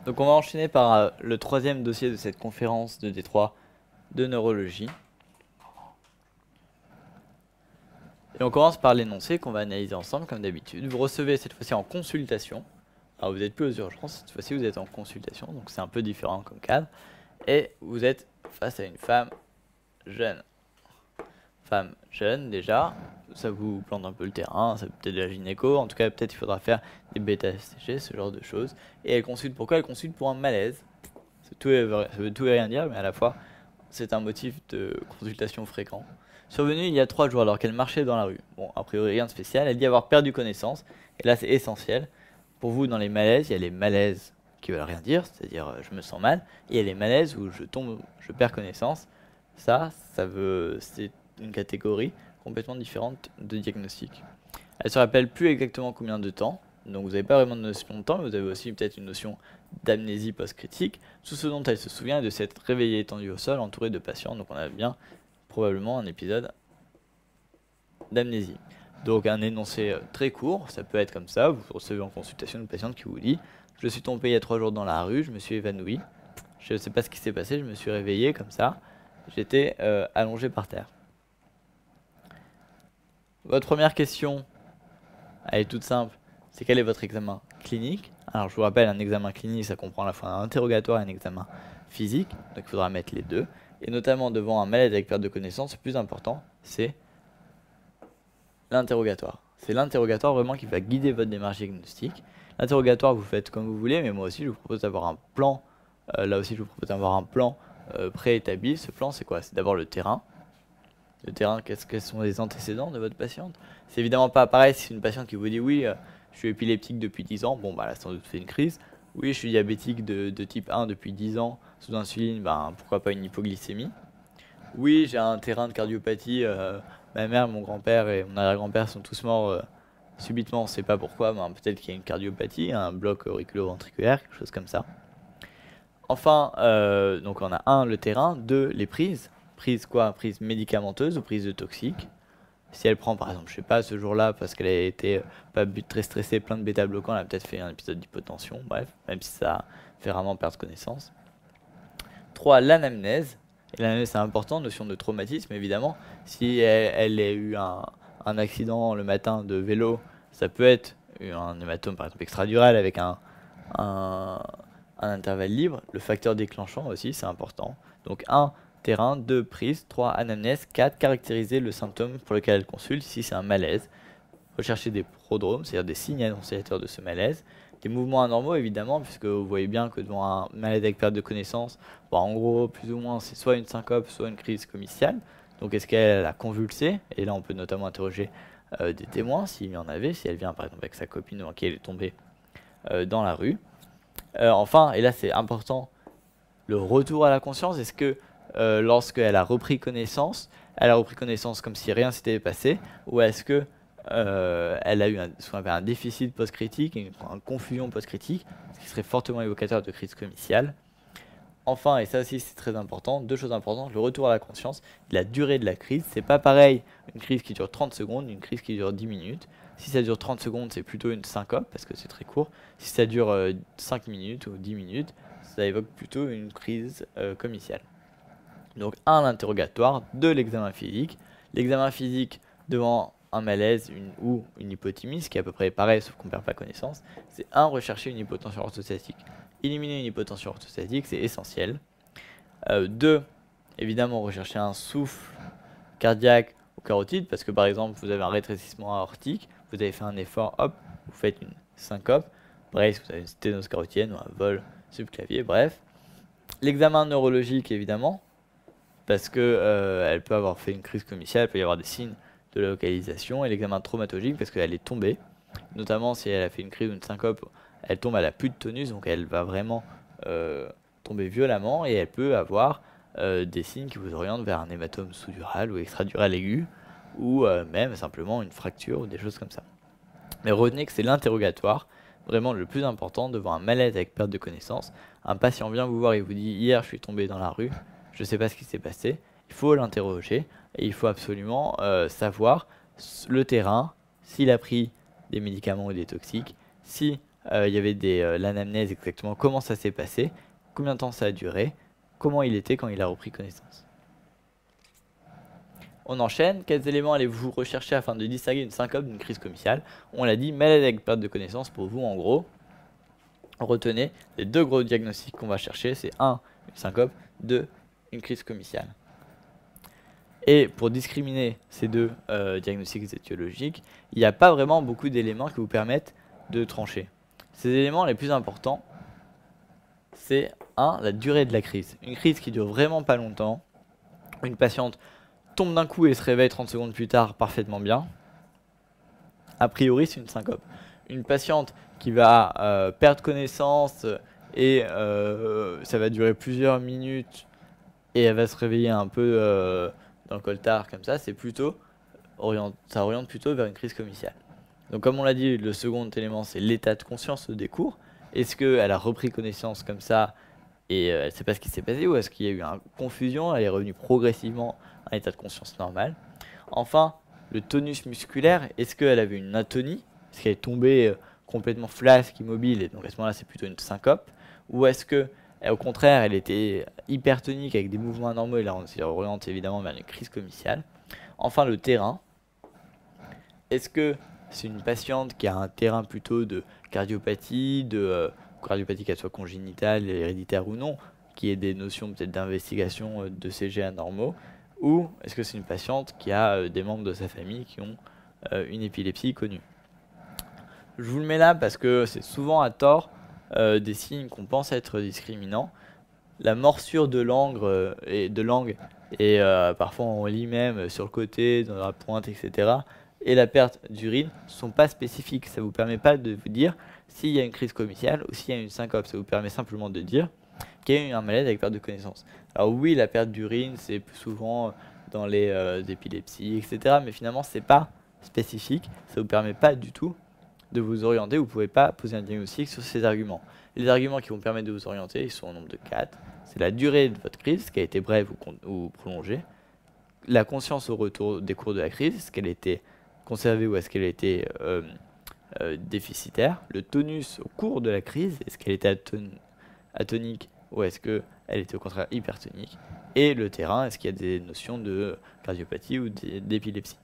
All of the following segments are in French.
Donc on va enchaîner par le troisième dossier de cette conférence de Détroit de neurologie. Et on commence par l'énoncé qu'on va analyser ensemble comme d'habitude. Vous recevez cette fois-ci en consultation. Alors vous n'êtes plus aux urgences, cette fois-ci vous êtes en consultation, donc c'est un peu différent comme cadre. Et vous êtes face à une femme jeune. Femme jeune déjà, ça vous plante un peu le terrain, ça peut être de la gynéco, en tout cas peut-être il faudra faire des bêta-STG, ce genre de choses. Et elle consulte pourquoi? Elle consulte pour un malaise. Ça veut tout et rien dire, mais à la fois c'est un motif de consultation fréquent. Survenu il y a 3 jours alors qu'elle marchait dans la rue. Bon, a priori rien de spécial, elle dit avoir perdu connaissance, et là c'est essentiel. Pour vous, dans les malaises, il y a les malaises qui veulent rien dire, c'est-à-dire je me sens mal, et il y a les malaises où je perds connaissance. C'est une catégorie complètement différente de diagnostic. Elle se rappelle plus exactement combien de temps, donc vous n'avez pas vraiment de notion de temps, mais vous avez aussi peut-être une notion d'amnésie post-critique. Tout ce dont elle se souvient est de s'être réveillée étendue au sol, entourée de patients, donc on a bien probablement un épisode d'amnésie. Donc un énoncé très court, ça peut être comme ça, vous recevez en consultation une patiente qui vous dit « Je suis tombé il y a 3 jours dans la rue, je me suis évanoui, je ne sais pas ce qui s'est passé, je me suis réveillé comme ça, j'étais allongé par terre. » Votre première question, elle est toute simple, c'est quel est votre examen clinique? Alors je vous rappelle, un examen clinique, ça comprend à la fois un interrogatoire et un examen physique, donc il faudra mettre les deux. Et notamment devant un malaise avec perte de connaissance, le plus important, c'est l'interrogatoire. C'est l'interrogatoire vraiment qui va guider votre démarche diagnostique. L'interrogatoire, vous faites comme vous voulez, mais moi aussi, je vous propose d'avoir un plan. Là aussi, je vous propose d'avoir un plan préétabli. Ce plan, c'est quoi? C'est d'abord le terrain. Le terrain, quels sont les antécédents de votre patiente? C'est évidemment pas pareil si c'est une patiente qui vous dit oui, je suis épileptique depuis 10 ans. Bon, bah, elle a sans doute fait une crise. Oui, je suis diabétique de type 1 depuis 10 ans sous insuline. Ben, pourquoi pas une hypoglycémie? Oui, j'ai un terrain de cardiopathie. Ma mère, mon grand-père et mon arrière-grand-père sont tous morts subitement. On ne sait pas pourquoi, mais peut-être qu'il y a une cardiopathie, un bloc auriculo-ventriculaire, quelque chose comme ça. Enfin, donc on a 1, le terrain, 2, les prises. Prise quoi? Prise médicamenteuse ou prise de toxiques. Si elle prend par exemple, je sais pas, ce jour-là, parce qu'elle a été pas très stressée, plein de bêta-bloquants, elle a peut-être fait un épisode d'hypotension, bref, même si ça fait rarement perdre connaissance. 3, l'anamnèse. Et l'anamnèse c'est important, notion de traumatisme évidemment. Si elle a eu un accident le matin de vélo, ça peut être un hématome par exemple extradural avec un intervalle libre. Le facteur déclenchant aussi, c'est important. Donc 1, terrain, 2, prise, 3, anamnèse, 4, caractériser le symptôme pour lequel elle consulte, si c'est un malaise. Rechercher des prodromes, c'est-à-dire des signes annonciateurs de ce malaise. Des mouvements anormaux évidemment, puisque vous voyez bien que devant un malaise avec perte de connaissance, bon, en gros, plus ou moins, c'est soit une syncope, soit une crise comiciale. Donc est-ce qu'elle a convulsé? Et là, on peut notamment interroger des témoins, s'il y en avait, si elle vient par exemple avec sa copine ou qui elle est tombée dans la rue. Enfin, et là c'est important, le retour à la conscience. Est-ce que lorsqu'elle a repris connaissance, elle a repris connaissance comme si rien s'était passé, ou est-ce que elle a eu ce qu'on appelle un déficit post-critique, une confusion post-critique, ce qui serait fortement évocateur de crise comiciale. Enfin, et ça aussi c'est très important, 2 choses importantes, le retour à la conscience, la durée de la crise. C'est pas pareil une crise qui dure 30 secondes, une crise qui dure 10 minutes. Si ça dure 30 secondes, c'est plutôt une syncope, parce que c'est très court. Si ça dure 5 minutes ou 10 minutes, ça évoque plutôt une crise comiciale. Donc 1, l'interrogatoire, 2, l'examen physique. L'examen physique devant un malaise ou une hypothymie, ce qui est à peu près pareil sauf qu'on ne perd pas connaissance, c'est 1, rechercher une hypotension orthostatique. Éliminer une hypotension orthostatique, c'est essentiel. 2, évidemment rechercher un souffle cardiaque ou carotide, parce que par exemple vous avez un rétrécissement aortique, vous avez fait un effort, hop, vous faites une syncope, bref, vous avez une sténose carotidienne ou un vol subclavier, bref. L'examen neurologique évidemment, parce que elle peut avoir fait une crise comiciale, il peut y avoir des signes de la localisation, et l'examen traumatologique parce qu'elle est tombée, notamment si elle a fait une crise ou une syncope, elle tombe, elle a plus de tonus, donc elle va vraiment tomber violemment, et elle peut avoir des signes qui vous orientent vers un hématome sous-dural ou extradural aigu, ou même simplement une fracture ou des choses comme ça. Mais retenez que c'est l'interrogatoire vraiment le plus important devant un malaise avec perte de connaissance. Un patient vient vous voir et vous dit « Hier, je suis tombé dans la rue, je ne sais pas ce qui s'est passé ». Il faut l'interroger et il faut absolument savoir le terrain, s'il a pris des médicaments ou des toxiques, si il y avait l'anamnèse exactement, comment ça s'est passé, combien de temps ça a duré, comment il était quand il a repris connaissance. On enchaîne. Quels éléments allez-vous rechercher afin de distinguer une syncope d'une crise comiciale? On l'a dit, maladie avec perte de connaissance. Pour vous, en gros, retenez les deux gros diagnostics qu'on va chercher. C'est 1, une syncope, 2, une crise comiciale. Et pour discriminer ces deux diagnostics étiologiques, il n'y a pas vraiment beaucoup d'éléments qui vous permettent de trancher. Ces éléments les plus importants, c'est 1, la durée de la crise. Une crise qui dure vraiment pas longtemps. Une patiente tombe d'un coup et se réveille 30 secondes plus tard parfaitement bien. A priori, c'est une syncope. Une patiente qui va perdre connaissance et ça va durer plusieurs minutes et elle va se réveiller un peu dans le coltard comme ça, c'est plutôt ça oriente plutôt vers une crise comiciale. Donc comme on l'a dit, le second élément, c'est l'état de conscience des cours. Est-ce qu'elle a repris connaissance comme ça et elle ne sait pas ce qui s'est passé, ou est-ce qu'il y a eu une confusion, elle est revenue progressivement à un état de conscience normal. Enfin, le tonus musculaire, est-ce qu'elle avait une atonie, est-ce qu'elle est tombée complètement flasque, immobile, et donc à ce moment-là c'est plutôt une syncope, ou est-ce que au contraire elle était hypertonique avec des mouvements anormaux, et là on s'est orienté évidemment vers une crise comiciale. Enfin, le terrain, est-ce que c'est une patiente qui a un terrain plutôt de cardiopathie, cardiopathie qu'elle soit congénitale, héréditaire ou non, qui ait des notions peut-être d'investigation de CG anormaux, ou est-ce que c'est une patiente qui a des membres de sa famille qui ont une épilepsie connue. Je vous le mets là parce que c'est souvent à tort des signes qu'on pense être discriminants. La morsure de langue et parfois on lit même sur le côté, dans la pointe, etc. et la perte d'urine ne sont pas spécifiques. Ça ne vous permet pas de vous dire s'il y a une crise comiciale ou s'il y a une syncope. Ça vous permet simplement de dire qu'il y a eu un malaise avec perte de connaissance. Alors oui, la perte d'urine, c'est plus souvent dans les épilepsies, etc. Mais finalement, ce n'est pas spécifique. Ça ne vous permet pas du tout de vous orienter. Vous ne pouvez pas poser un diagnostic sur ces arguments. Les arguments qui vont permettre de vous orienter, ils sont au nombre de 4. C'est la durée de votre crise, qui a été brève ou prolongée. La conscience au retour des cours de la crise, est-ce qu'elle était conservée ou est-ce qu'elle était déficitaire. Le tonus au cours de la crise, est-ce qu'elle était atonique ou est-ce qu'elle était au contraire hypertonique. Et le terrain, est-ce qu'il y a des notions de cardiopathie ou d'épilepsie.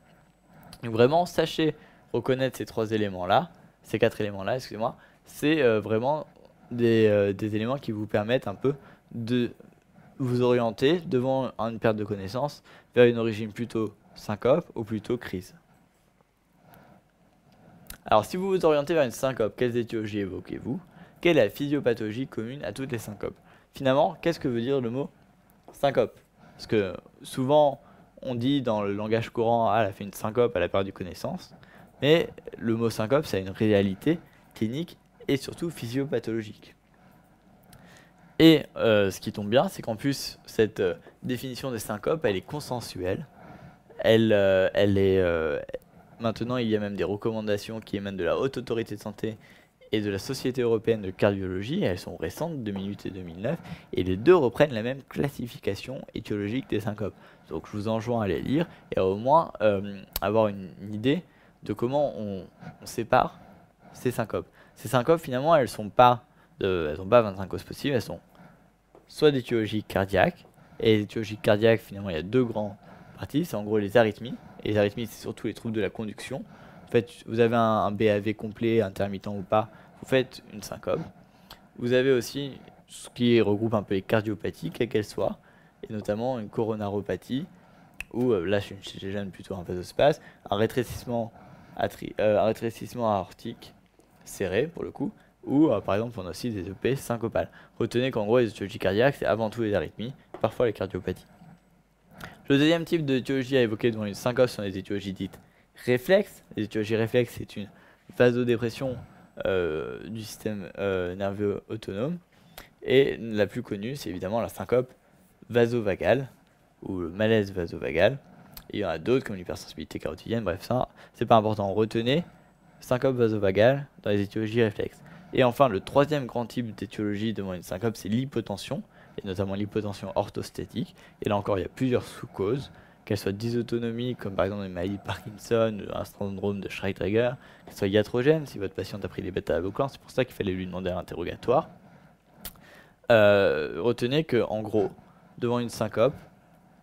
Donc vraiment, sachez reconnaître ces 4 éléments-là, excusez-moi, c'est vraiment des éléments qui vous permettent un peu de vous orienter devant une perte de connaissance vers une origine plutôt syncope ou plutôt crise. Alors si vous vous orientez vers une syncope, quelles étiologies évoquez-vous? Quelle est la physiopathologie commune à toutes les syncopes? Finalement, qu'est-ce que veut dire le mot syncope? Parce que souvent, on dit dans le langage courant, ah, elle a fait une syncope, elle a perdu connaissance. Mais le mot syncope, ça a une réalité clinique et surtout physiopathologique. Et ce qui tombe bien, c'est qu'en plus, cette définition des syncopes, elle est consensuelle. Maintenant, il y a même des recommandations qui émanent de la Haute Autorité de Santé et de la Société Européenne de Cardiologie. Elles sont récentes, 2008 et 2009, et les deux reprennent la même classification étiologique des syncopes. Donc je vous enjoins à les lire et à au moins avoir une idée de comment on sépare ces syncopes. Ces syncopes, finalement, elles n'ont pas 25 causes possibles, elles sont soit d'étiologie cardiaque, et les étiologies cardiaques, finalement, il y a 2 grandes parties, c'est en gros les arythmies. Et les arythmies, c'est surtout les troubles de la conduction. En fait, vous avez un BAV complet, intermittent ou pas, vous faites une syncope. Vous avez aussi ce qui regroupe un peu les cardiopathies, quelles qu'elles soient, et notamment une coronaropathie, où là, je gêne plutôt un vasospasme, un rétrécissement aortique serré, pour le coup, ou par exemple, on a aussi des EP syncopales. Retenez qu'en gros, les étiologies cardiaques, c'est avant tout les arythmies, parfois les cardiopathies. Le deuxième type d'étiologie à évoquer devant une syncope sont les étiologies dites réflexes. Les étiologies réflexes, c'est une vasodépression du système nerveux autonome. Et la plus connue, c'est évidemment la syncope vasovagale ou le malaise vasovagal. Et il y en a d'autres comme l'hypersensibilité carotidienne. Bref, ça, c'est pas important. Retenez syncope vasovagale dans les étiologies réflexes. Et enfin, le troisième grand type d'étiologie devant une syncope, c'est l'hypotension, et notamment l'hypotension orthostatique. Et là encore, il y a plusieurs sous-causes. qu'elle soit dysautonomique, comme par exemple une maladie de Parkinson, un syndrome de Schreiber, qu'elle soit iatrogène, si votre patiente a pris des bêta-bloquants, c'est pour ça qu'il fallait lui demander un interrogatoire. Retenez que, en gros, devant une syncope,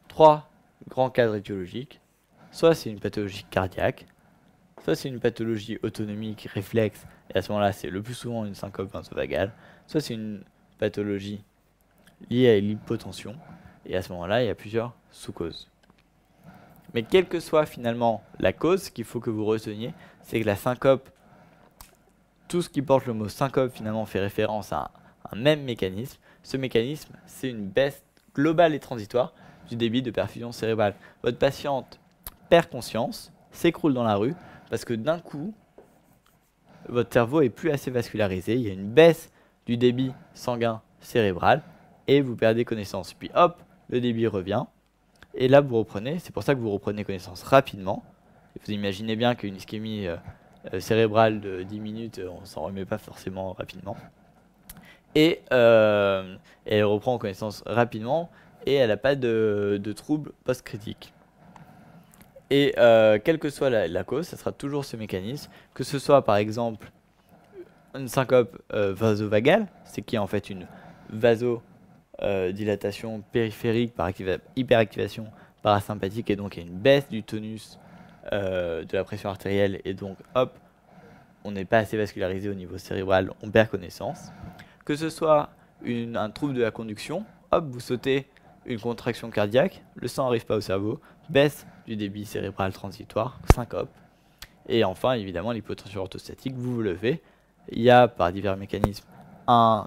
3 grands cadres étiologiques, soit c'est une pathologie cardiaque, soit c'est une pathologie autonomique, réflexe, et à ce moment-là, c'est le plus souvent une syncope vasovagale, soit c'est une pathologie liée à l'hypotension, et à ce moment-là, il y a plusieurs sous-causes. Mais quelle que soit finalement la cause, ce qu'il faut que vous reteniez, c'est que la syncope, tout ce qui porte le mot syncope finalement fait référence à un même mécanisme. Ce mécanisme, c'est une baisse globale et transitoire du débit de perfusion cérébrale. Votre patiente perd conscience, s'écroule dans la rue, parce que d'un coup, votre cerveau est plus assez vascularisé, il y a une baisse du débit sanguin cérébral, et vous perdez connaissance. Puis hop, le débit revient, et là vous reprenez, c'est pour ça que vous reprenez connaissance rapidement. Vous imaginez bien qu'une ischémie cérébrale de 10 minutes, on s'en remet pas forcément rapidement. Et elle reprend connaissance rapidement, et elle n'a pas de troubles post-critiques. Et quelle que soit la cause, ça sera toujours ce mécanisme, que ce soit par exemple une syncope vasovagale, c'est qui est en fait une vasodilatation périphérique par hyperactivation parasympathique, et donc il y a une baisse du tonus de la pression artérielle, et donc hop, on n'est pas assez vascularisé au niveau cérébral, on perd connaissance. Que ce soit un trouble de la conduction, hop, vous sautez une contraction cardiaque, le sang n'arrive pas au cerveau, baisse du débit cérébral transitoire, syncope. Et enfin, évidemment, l'hypotension orthostatique, vous vous levez. Il y a, par divers mécanismes,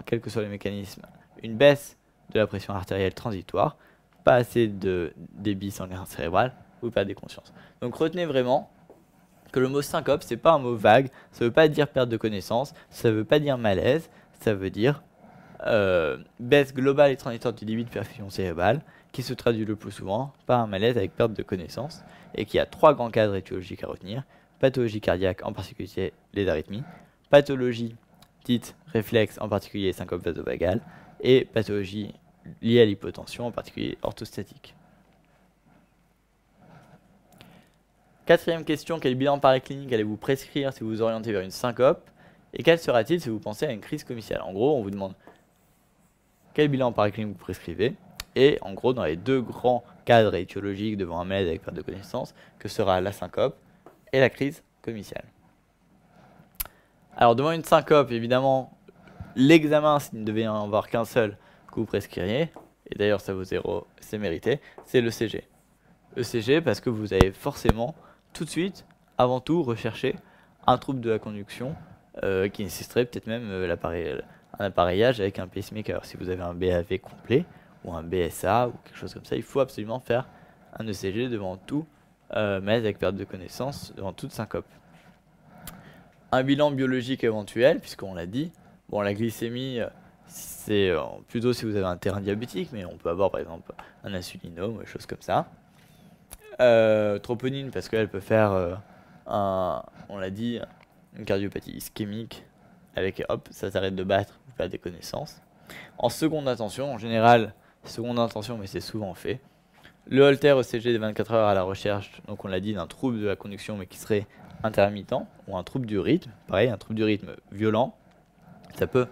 quel que soit le mécanisme, une baisse de la pression artérielle transitoire, pas assez de débit sanguin cérébral, vous perdez conscience. Donc retenez vraiment que le mot syncope, c'est pas un mot vague, ça veut pas dire perte de connaissance, ça veut pas dire malaise, ça veut dire baisse globale et transitoire du débit de perfusion cérébrale, qui se traduit le plus souvent par un malaise avec perte de connaissance, et qui a 3 grands cadres étiologiques à retenir: pathologie cardiaque, en particulier les arythmies, pathologie dite réflexe, en particulier syncope vasovagale, et pathologie liée à l'hypotension, en particulier orthostatique. Quatrième question, quel bilan paraclinique allez-vous prescrire si vous vous orientez vers une syncope, et quel sera-t-il si vous pensez à une crise comiciale? En gros, on vous demande quel bilan paraclinique vous prescrivez, et en gros, dans les 2 grands cadres étiologiques devant un malaise avec perte de connaissance, que sera la syncope et la crise comiciale. Alors, devant une syncope, évidemment, l'examen, s'il ne devait y en avoir qu'un seul que vous prescririez, et d'ailleurs ça vaut 0, c'est mérité, c'est l'ECG. ECG parce que vous avez forcément, tout de suite, avant tout, recherché un trouble de la conduction qui nécessiterait peut-être même un appareillage avec un pacemaker. Si vous avez un BAV complet ou un BSA ou quelque chose comme ça, il faut absolument faire un ECG devant tout malaise avec perte de connaissance, devant toute syncope. Un bilan biologique éventuel, puisqu'on l'a dit, bon, la glycémie, c'est plutôt si vous avez un terrain diabétique, mais on peut avoir par exemple un insulinome, des choses comme ça. Troponine, parce qu'elle peut faire, on l'a dit, une cardiopathie ischémique, avec hop, ça s'arrête de battre, vous perdez des connaissances. En seconde intention, en général, seconde intention, mais c'est souvent fait, le Holter ECG de 24 heures à la recherche, donc on l'a dit, d'un trouble de la conduction, mais qui serait intermittent, ou un trouble du rythme, pareil, un trouble du rythme violent, ça peut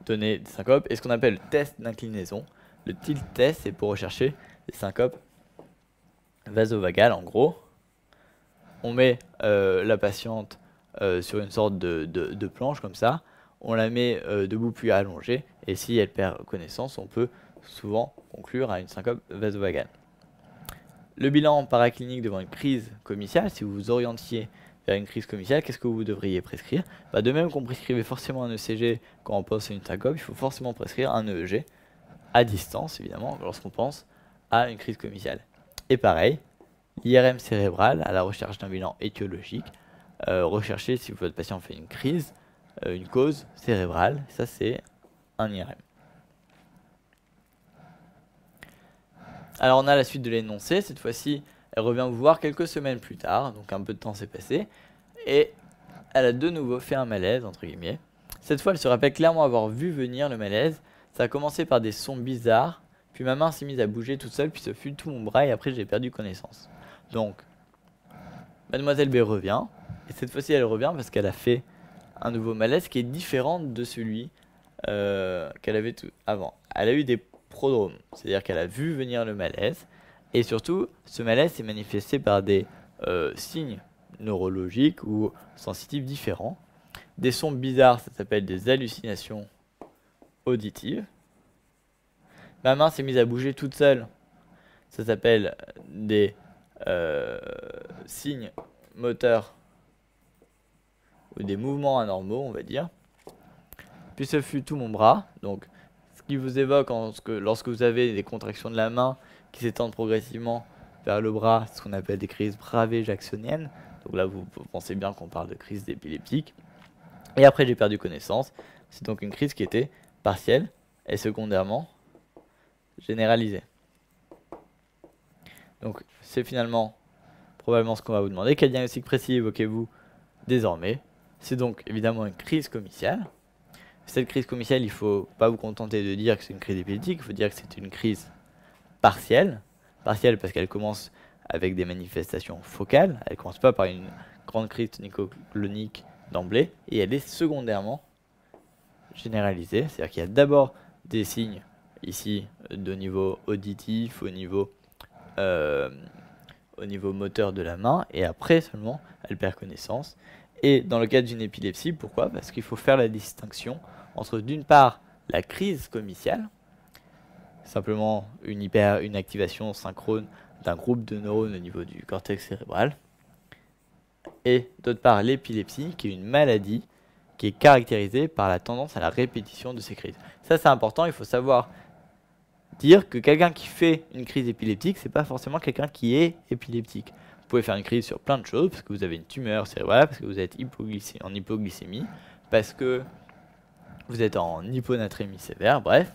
donner des syncopes, et ce qu'on appelle le test d'inclinaison. Le tilt test, c'est pour rechercher des syncopes vasovagales, en gros. On met la patiente sur une sorte de planche comme ça, on la met debout puis allongée, et si elle perd connaissance, on peut souvent conclure à une syncope vasovagale. Le bilan paraclinique devant une crise comiciale, si vous vous orientiez vers une crise comiciale, qu'est-ce que vous devriez prescrire? De même qu'on prescrivait forcément un ECG quand on pense à une syncope, il faut forcément prescrire un EEG à distance, évidemment, lorsqu'on pense à une crise comiciale. Et pareil, l'IRM cérébral à la recherche d'un bilan étiologique, recherchez si votre patient fait une crise, une cause cérébrale, ça c'est un IRM. Alors on a la suite de l'énoncé, cette fois-ci elle revient vous voir quelques semaines plus tard, donc un peu de temps s'est passé, et elle a de nouveau fait un malaise, entre guillemets. Cette fois elle se rappelle clairement avoir vu venir le malaise, ça a commencé par des sons bizarres, Puis ma main s'est mise à bouger toute seule, puis ce fut tout mon bras, et après j'ai perdu connaissance. Donc, Mademoiselle B revient, et cette fois-ci elle revient parce qu'elle a fait un nouveau malaise qui est différent de celui qu'elle avait tout avant. Elle a eu des prodromes, c'est-à-dire qu'elle a vu venir le malaise, et surtout, ce malaise s'est manifesté par des signes neurologiques ou sensitifs différents. Des sons bizarres, ça s'appelle des hallucinations auditives. Ma main s'est mise à bouger toute seule, ça s'appelle des signes moteurs ou des mouvements anormaux, on va dire. Puis ce fut tout mon bras, donc ce qui vous évoque lorsque vous avez des contractions de la main qui s'étendent progressivement vers le bras, ce qu'on appelle des crises bravé-jacksoniennes. Donc là, vous pensez bien qu'on parle de crise épileptique. Et après, j'ai perdu connaissance. C'est donc une crise qui était partielle et secondairement généralisée. Donc, c'est finalement probablement ce qu'on va vous demander. Quel diagnostic précis évoquez-vous désormais? C'est donc évidemment une crise comiciale. Cette crise comiciale, il ne faut pas vous contenter de dire que c'est une crise épileptique, il faut dire que c'est une crise partielle. Partielle parce qu'elle commence avec des manifestations focales, elle ne commence pas par une grande crise tonico-clonique d'emblée, et elle est secondairement généralisée, c'est-à-dire qu'il y a d'abord des signes ici de niveau auditif, au niveau moteur de la main, et après seulement elle perd connaissance. Et dans le cas d'une épilepsie, pourquoi? Parce qu'il faut faire la distinction entre d'une part la crise comiciale, simplement une activation synchrone d'un groupe de neurones au niveau du cortex cérébral, et d'autre part l'épilepsie, qui est une maladie qui est caractérisée par la tendance à la répétition de ces crises. Ça c'est important, il faut savoir dire que quelqu'un qui fait une crise épileptique, c'est pas forcément quelqu'un qui est épileptique. Vous pouvez faire une crise sur plein de choses, parce que vous avez une tumeur cérébrale, parce que vous êtes en hypoglycémie, parce que vous êtes en hyponatrémie sévère, bref.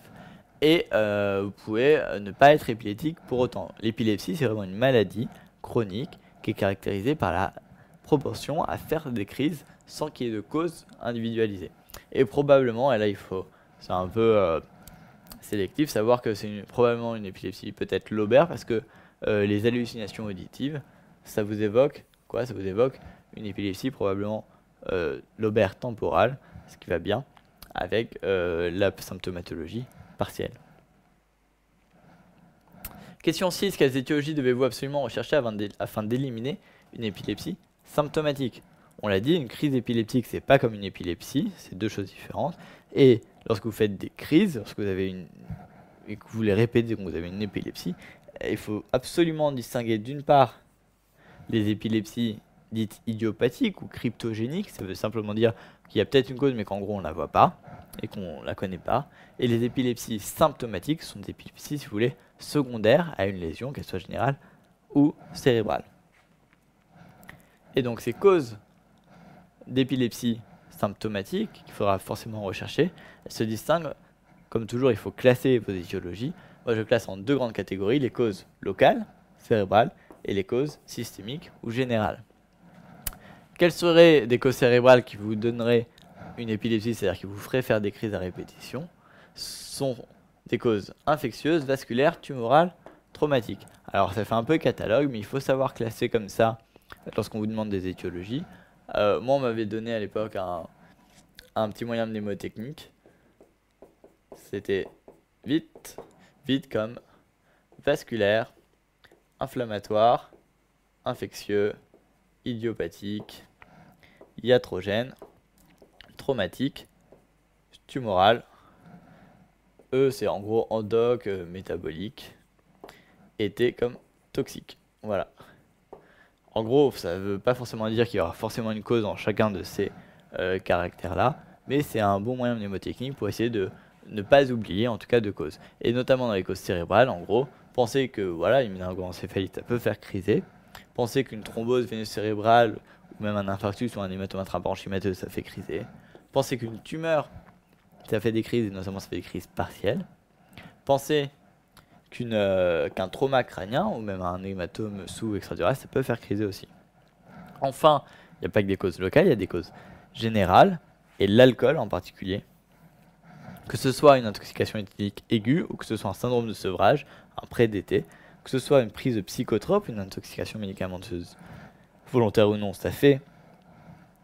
Et vous pouvez ne pas être épileptique pour autant. L'épilepsie, c'est vraiment une maladie chronique qui est caractérisée par la propension à faire des crises sans qu'il y ait de cause individualisée. Et probablement, et là c'est un peu sélectif, savoir que c'est probablement une épilepsie peut-être lobaire, parce que les hallucinations auditives, ça vous évoque quoi? Ça vous évoque une épilepsie probablement lobaire temporale, ce qui va bien avec la symptomatologie partielle. Question 6. Quelles étiologies devez-vous absolument rechercher afin d'éliminer une épilepsie symptomatique? On l'a dit, une crise épileptique, c'est pas comme une épilepsie, c'est deux choses différentes. Et lorsque vous faites des crises, lorsque vous avez et que vous les répétez, donc vous avez une épilepsie, il faut absolument distinguer d'une part les épilepsies dites idiopathiques ou cryptogéniques, ça veut simplement dire qu'il y a peut-être une cause mais qu'en gros on ne la voit pas et qu'on ne la connaît pas. Et les épilepsies symptomatiques sont des épilepsies, si vous voulez, secondaires à une lésion, qu'elle soit générale ou cérébrale. Et donc ces causes d'épilepsie symptomatique qu'il faudra forcément rechercher, elles se distinguent, comme toujours il faut classer vos étiologies. Moi je classe en deux grandes catégories, les causes locales, cérébrales, et les causes systémiques ou générales. Quelles seraient des causes cérébrales qui vous donneraient une épilepsie, c'est-à-dire qui vous feraient faire des crises à répétition? Ce sont des causes infectieuses, vasculaires, tumorales, traumatiques. Alors ça fait un peu catalogue, mais il faut savoir classer comme ça lorsqu'on vous demande des étiologies. Moi on m'avait donné à l'époque un petit moyen mnémotechnique. C'était vite comme vasculaire, inflammatoire, infectieux, idiopathique, iatrogène, traumatique, tumoral. E c'est en gros endoc, métabolique, et T comme toxique. Voilà. En gros, ça ne veut pas forcément dire qu'il y aura forcément une cause dans chacun de ces caractères-là, mais c'est un bon moyen mnémotechnique pour essayer de ne pas oublier en tout cas de causes. Et notamment dans les causes cérébrales, en gros, pensez que voilà, une méningoencéphalite, ça peut faire criser. Pensez qu'une thrombose veineuse cérébrale, ou même un infarctus ou un hématome intraparenchymateux, ça fait criser. Pensez qu'une tumeur, ça fait des crises, et notamment ça fait des crises partielles. Pensez qu'un trauma crânien, ou même un hématome sous-extradural, ça peut faire criser aussi. Enfin, il n'y a pas que des causes locales, il y a des causes générales, et l'alcool en particulier que ce soit une intoxication éthylique aiguë ou que ce soit un syndrome de sevrage, un pré-DT, que ce soit une prise de psychotrope, une intoxication médicamenteuse volontaire ou non, ça fait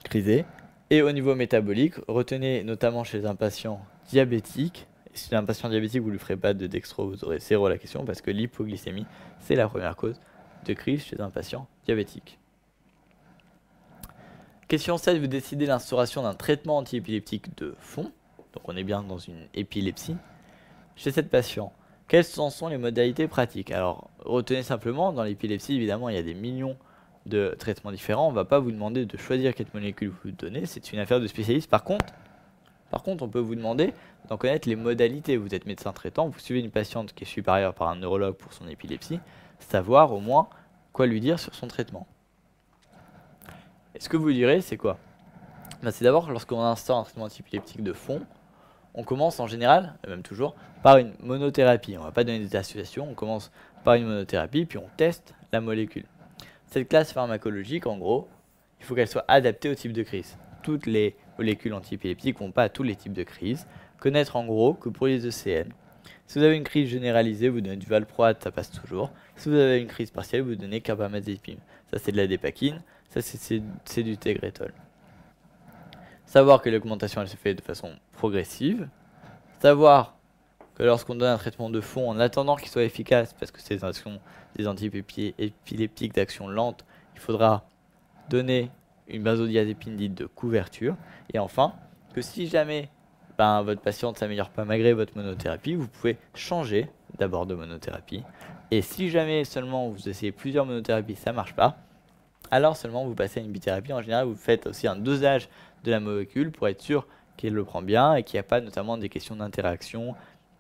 criser. Et au niveau métabolique, retenez notamment chez un patient diabétique, et si c'est un patient diabétique, vous ne lui ferez pas de dextro, vous aurez zéro la question, parce que l'hypoglycémie, c'est la première cause de crise chez un patient diabétique. Question 7, vous décidez l'instauration d'un traitement antiépileptique de fond, donc on est bien dans une épilepsie, chez cette patient. Quelles sont les modalités pratiques? Alors, retenez simplement, dans l'épilepsie, évidemment, il y a des millions de traitements différents. On ne va pas vous demander de choisir quelle molécule vous donnez, c'est une affaire de spécialiste. Par contre, on peut vous demander d'en connaître les modalités. Vous êtes médecin traitant, vous suivez une patiente qui est suivie par ailleurs par un neurologue pour son épilepsie, savoir au moins quoi lui dire sur son traitement. Et ce que vous direz, c'est quoi? C'est d'abord, lorsqu'on instaure un traitement antiépileptique de fond, on commence en général, et même toujours, par une monothérapie. On ne va pas donner des associations, on commence par une monothérapie, puis on teste la molécule. Cette classe pharmacologique, en gros, il faut qu'elle soit adaptée au type de crise. Toutes les molécules antiépileptiques ne vont pas à tous les types de crises. Connaître en gros que pour les ECN, si vous avez une crise généralisée, vous donnez du valproate, ça passe toujours. Si vous avez une crise partielle, vous donnez carbamazepine. Ça c'est de la dépakine, ça c'est du Tegretol. Savoir que l'augmentation elle se fait de façon progressive. Savoir que lorsqu'on donne un traitement de fond, en attendant qu'il soit efficace, parce que c'est des antiépileptiques d'action lente, il faudra donner une benzodiazépine dite de couverture. Et enfin, que si jamais votre patiente ne s'améliore pas malgré votre monothérapie, vous pouvez changer d'abord de monothérapie. Et si jamais seulement vous essayez plusieurs monothérapies, ça ne marche pas, alors seulement vous passez à une bithérapie. En général, vous faites aussi un dosage de la molécule pour être sûr qu'elle le prend bien et qu'il n'y a pas notamment des questions d'interaction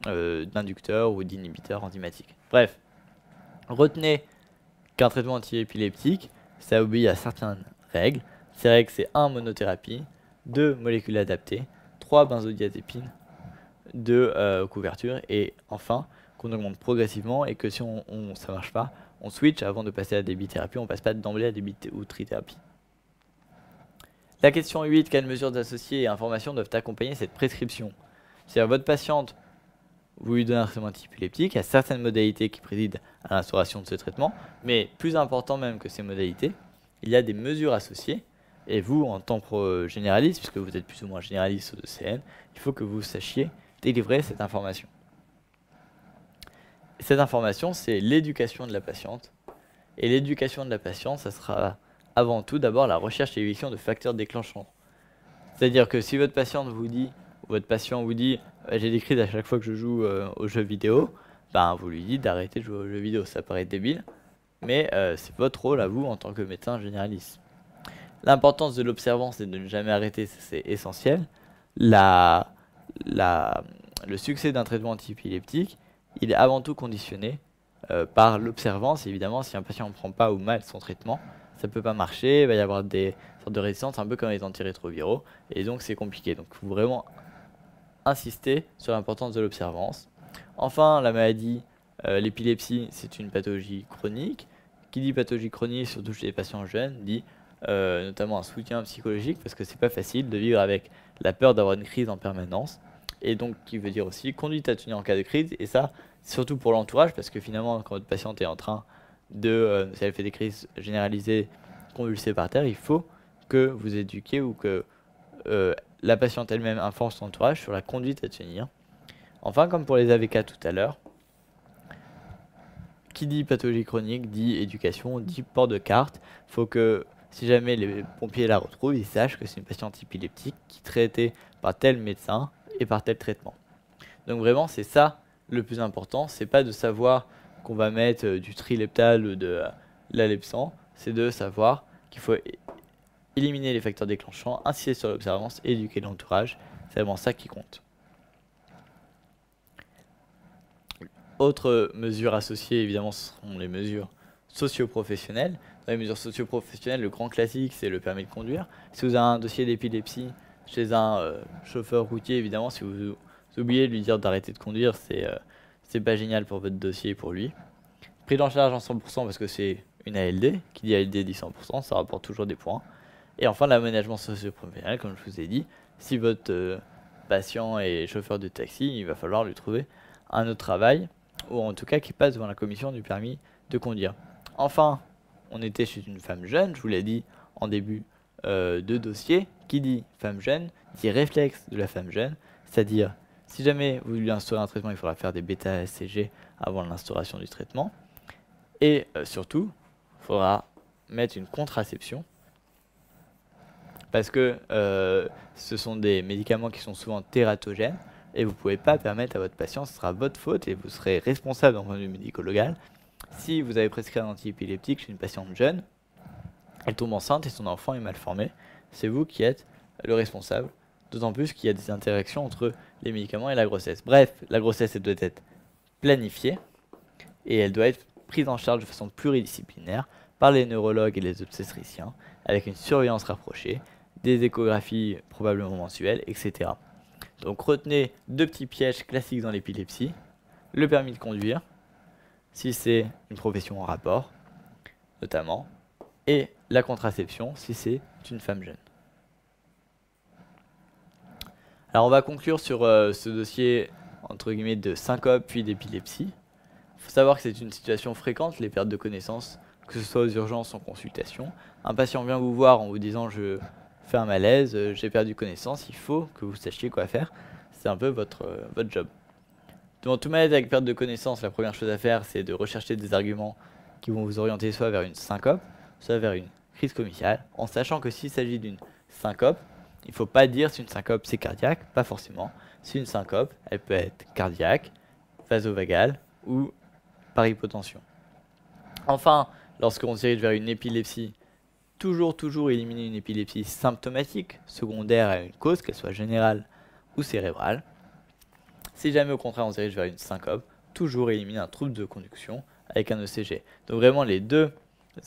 d'inducteurs ou d'inhibiteurs enzymatiques. Bref, retenez qu'un traitement antiépileptique, ça obéit à certaines règles. Ces règles, c'est 1 monothérapie, 2 molécules adaptées, 3 benzodiazépines, 2 couvertures, et enfin qu'on augmente progressivement et que si ça ne marche pas, on switch avant de passer à des bithérapies, on ne passe pas d'emblée à des bit ou trithérapies. La question 8, quelles mesures associées et informations doivent accompagner cette prescription? C'est-à-dire votre patiente, vous lui donnez un traitement antiépileptique, il y a certaines modalités qui président à l'instauration de ce traitement, mais plus important même que ces modalités, il y a des mesures associées, et vous, en tant que généraliste, puisque vous êtes plus ou moins généraliste au CN, il faut que vous sachiez délivrer cette information. Cette information, c'est l'éducation de la patiente, et l'éducation de la patiente, ça sera avant tout d'abord la recherche et l'éviction de facteurs déclenchants. C'est-à-dire que si votre patiente vous dit, ou votre patient vous dit j'ai des crises à chaque fois que je joue aux jeux vidéo, vous lui dites d'arrêter de jouer aux jeux vidéo. Ça paraît débile, mais c'est votre rôle à vous en tant que médecin généraliste. L'importance de l'observance et de ne jamais arrêter, c'est essentiel. Le succès d'un traitement antiépileptique, il est avant tout conditionné par l'observance. Évidemment, si un patient ne prend pas ou mal son traitement, ça ne peut pas marcher, il va y avoir des sortes de résistances, un peu comme les antirétroviraux, et donc c'est compliqué. Donc il faut vraiment insister sur l'importance de l'observance. Enfin, la maladie, l'épilepsie, c'est une pathologie chronique. Qui dit pathologie chronique, surtout chez les patients jeunes, dit notamment un soutien psychologique, parce que c'est pas facile de vivre avec la peur d'avoir une crise en permanence. Et donc, qui veut dire aussi conduite à tenir en cas de crise, et ça, surtout pour l'entourage, parce que finalement, quand votre patiente est en train de, si elle fait des crises généralisées, convulsées par terre, il faut que vous éduquiez ou que la patiente elle-même informe son entourage sur la conduite à tenir. Enfin, comme pour les AVK tout à l'heure, qui dit pathologie chronique dit éducation, dit port de carte. Il faut que, si jamais les pompiers la retrouvent, ils sachent que c'est une patiente épileptique qui est traitée par tel médecin et par tel traitement. Donc vraiment, c'est ça le plus important. C'est pas de savoir qu'on va mettre du trileptal ou de l'alepsan, c'est de savoir qu'il faut éliminer les facteurs déclenchants, insister sur l'observance, éduquer l'entourage. C'est vraiment ça qui compte. Autres mesures associées, évidemment, seront les mesures socio-professionnelles. Dans les mesures socio-professionnelles, le grand classique, c'est le permis de conduire. Si vous avez un dossier d'épilepsie chez un chauffeur routier, évidemment, si vous oubliez de lui dire d'arrêter de conduire, c'est pas génial pour votre dossier et pour lui. Prise en charge en 100% parce que c'est une ALD. Qui dit ALD dit 100%, ça rapporte toujours des points. Et enfin, l'aménagement socio-professionnel, comme je vous ai dit, si votre patient est chauffeur de taxi, il va falloir lui trouver un autre travail, ou en tout cas qu'il passe devant la commission du permis de conduire. Enfin, on était chez une femme jeune, je vous l'ai dit en début de dossier. Qui dit femme jeune, dit réflexe de la femme jeune, c'est-à-dire si jamais vous lui instaurez un traitement, il faudra faire des bêta-HCG avant l'instauration du traitement. Et surtout, il faudra mettre une contraception, parce que ce sont des médicaments qui sont souvent tératogènes, et vous ne pouvez pas permettre à votre patient, ce sera votre faute, et vous serez responsable d'un point de vue médico-légal. Si vous avez prescrit un antiépileptique chez une patiente jeune, elle tombe enceinte et son enfant est mal formé, c'est vous qui êtes le responsable, d'autant plus qu'il y a des interactions entre les médicaments et la grossesse. Bref, la grossesse, elle doit être planifiée, et elle doit être prise en charge de façon pluridisciplinaire par les neurologues et les obstétriciens, avec une surveillance rapprochée, des échographies probablement mensuelles, etc. Donc retenez 2 petits pièges classiques dans l'épilepsie: le permis de conduire, si c'est une profession en rapport, notamment, et la contraception, si c'est une femme jeune. Alors on va conclure sur ce dossier, entre guillemets, de syncope puis d'épilepsie. Il faut savoir que c'est une situation fréquente, les pertes de connaissance, que ce soit aux urgences ou en consultation. Un patient vient vous voir en vous disant « je fais un malaise, j'ai perdu connaissance », il faut que vous sachiez quoi faire. C'est un peu votre job. Devant tout malaise avec perte de connaissance, la première chose à faire, c'est de rechercher des arguments qui vont vous orienter soit vers une syncope, soit vers une crise comicale, en sachant que s'il s'agit d'une syncope, il ne faut pas dire si une syncope c'est cardiaque, pas forcément. Si une syncope, elle peut être cardiaque, vasovagale ou par hypotension. Enfin, lorsqu'on se dirige vers une épilepsie, toujours éliminer une épilepsie symptomatique, secondaire à une cause, qu'elle soit générale ou cérébrale. Si jamais au contraire on se dirige vers une syncope, toujours éliminer un trouble de conduction avec un ECG. Donc vraiment les 2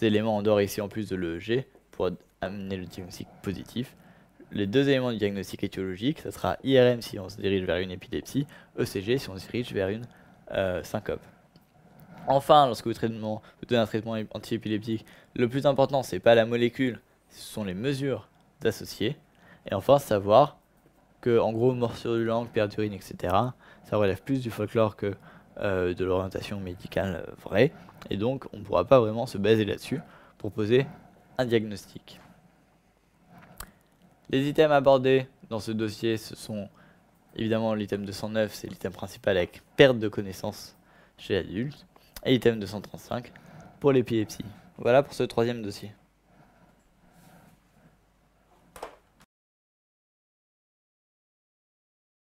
éléments en dehors ici en plus de l'EEG pour amener le diagnostic positif. Les 2 éléments du diagnostic étiologique, ça sera IRM si on se dirige vers une épilepsie, ECG si on se dirige vers une syncope. Enfin, lorsque vous donnez un traitement antiépileptique, le plus important, c'est pas la molécule, ce sont les mesures associées. Et enfin, savoir que, en gros, morsure de langue, perte d'urine, etc., ça relève plus du folklore que de l'orientation médicale vraie. Et donc, on ne pourra pas vraiment se baser là-dessus pour poser un diagnostic. Les items abordés dans ce dossier, ce sont évidemment l'item 209, c'est l'item principal avec perte de connaissance chez l'adulte. Et item 235 pour l'épilepsie. Voilà pour ce 3e dossier.